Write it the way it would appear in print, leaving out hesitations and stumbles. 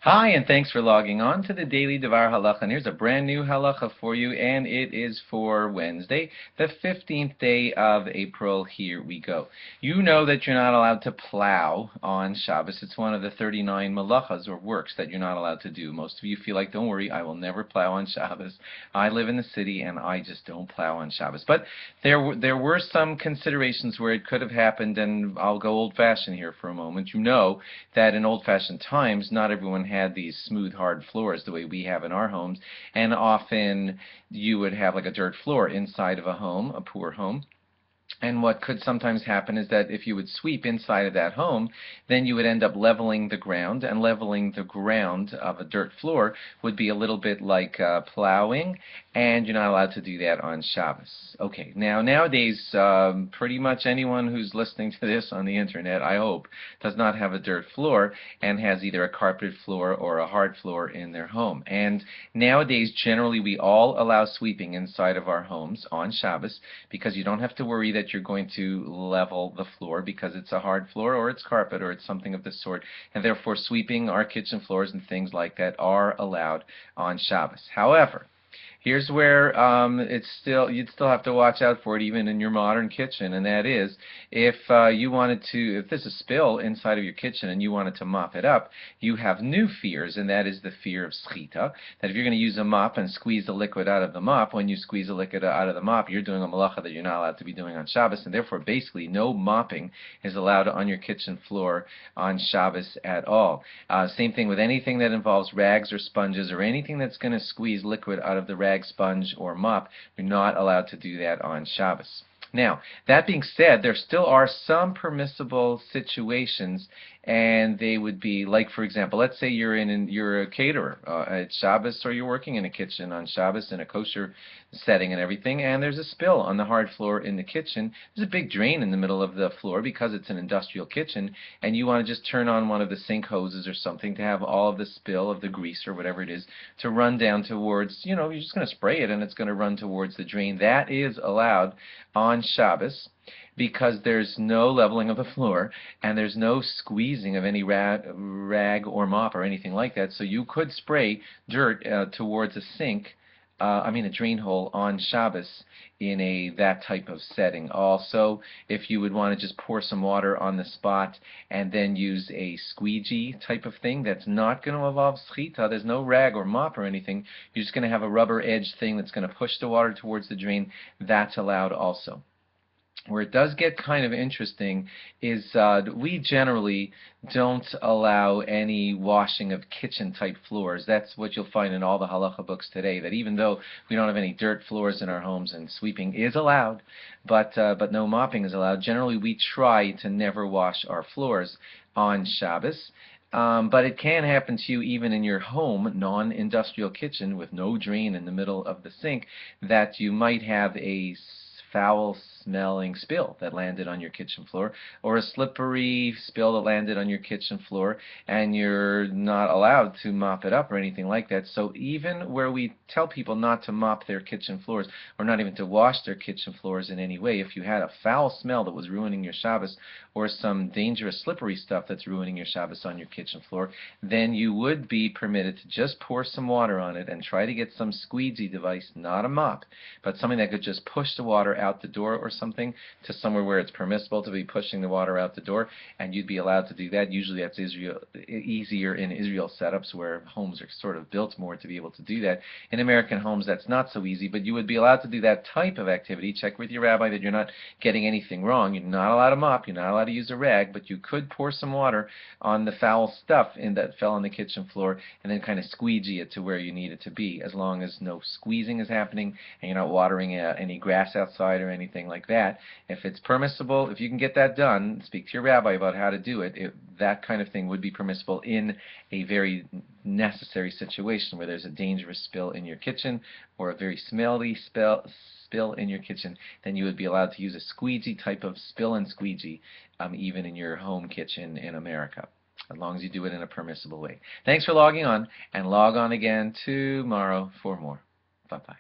Hi, and thanks for logging on to the Daily DVAR Halacha. And here's a brand new halacha for you, and it is for Wednesday, the 15th day of April. Here we go. You know that you're not allowed to plow on Shabbos. It's one of the 39 malachas, or works, that you're not allowed to do. Most of you feel like, don't worry, I will never plow on Shabbos. I live in the city, and I just don't plow on Shabbos. But there were some considerations where it could have happened, and I'll go old-fashioned here for a moment. You know that in old-fashioned times, not everyone had these smooth, hard floors the way we have in our homes, and often you would have like a dirt floor inside of a home, a poor home. And what could sometimes happen is that if you would sweep inside of that home, then you would end up leveling the ground, and leveling the ground of a dirt floor would be a little bit like plowing, and you're not allowed to do that on Shabbos. Okay, nowadays, pretty much anyone who's listening to this on the internet, I hope, does not have a dirt floor and has either a carpeted floor or a hard floor in their home. And nowadays, generally, we all allow sweeping inside of our homes on Shabbos because you don't have to worry that you're going to level the floor because it's a hard floor or it's carpet or it's something of the sort, and therefore sweeping our kitchen floors and things like that are allowed on Shabbos. However, here's where you'd still have to watch out for it even in your modern kitchen, and that is if there's a spill inside of your kitchen and you wanted to mop it up, you have new fears, and that is the fear of schita, that if you're going to use a mop and squeeze the liquid out of the mop, when you squeeze the liquid out of the mop, you're doing a malacha that you're not allowed to be doing on Shabbos, and therefore basically no mopping is allowed on your kitchen floor on Shabbos at all. Same thing with anything that involves rags or sponges or anything that's going to squeeze liquid out of the rag, sponge, or mop. You're not allowed to do that on Shabbos. Now, that being said, there still are some permissible situations, and they would be like, for example, let's say you're a caterer at Shabbos, or you're working in a kitchen on Shabbos in a kosher setting and everything, and there's a spill on the hard floor in the kitchen. There's a big drain in the middle of the floor because it's an industrial kitchen, and you want to just turn on one of the sink hoses or something to have all of the spill of the grease or whatever it is to run down towards, you're just going to spray it and it's going to run towards the drain. That is allowed on Shabbos because there's no leveling of the floor and there's no squeezing of any rag or mop or anything like that. So you could spray dirt towards a sink, a drain hole on Shabbos in that type of setting. Also, if you would want to just pour some water on the spot and then use a squeegee type of thing that's not going to involve schita, there's no rag or mop or anything, you're just going to have a rubber edge thing that's going to push the water towards the drain, that's allowed also. Where it does get kind of interesting is we generally don't allow any washing of kitchen-type floors. That's what you'll find in all the halacha books today, that even though we don't have any dirt floors in our homes and sweeping is allowed, but no mopping is allowed, generally we try to never wash our floors on Shabbos. But it can happen to you even in your home, non-industrial kitchen with no drain in the middle of the sink, that you might have a foul-smelling spill that landed on your kitchen floor, or a slippery spill that landed on your kitchen floor, and you're not allowed to mop it up or anything like that. So even where we tell people not to mop their kitchen floors, or not even to wash their kitchen floors in any way, if you had a foul smell that was ruining your Shabbos, or some dangerous slippery stuff that's ruining your Shabbos on your kitchen floor, then you would be permitted to just pour some water on it and try to get some squeegee device, not a mop, but something that could just push the water out the door or something to somewhere where it's permissible to be pushing the water out the door, and you'd be allowed to do that. Usually that's easier in Israel setups where homes are sort of built more to be able to do that. In American homes that's not so easy, but you would be allowed to do that type of activity. Check with your rabbi that you're not getting anything wrong. You're not allowed to mop, you're not allowed to use a rag, but you could pour some water on the foul stuff that fell on the kitchen floor and then kind of squeegee it to where you need it to be, as long as no squeezing is happening and you're not watering any grass outside or anything like that. If it's permissible, if you can get that done, speak to your rabbi about how to do it. That kind of thing would be permissible in a very necessary situation where there's a dangerous spill in your kitchen or a very smelly spill in your kitchen. Then you would be allowed to use a squeegee type of spill and squeegee even in your home kitchen in America, as long as you do it in a permissible way. Thanks for logging on, and log on again tomorrow for more. Bye-bye.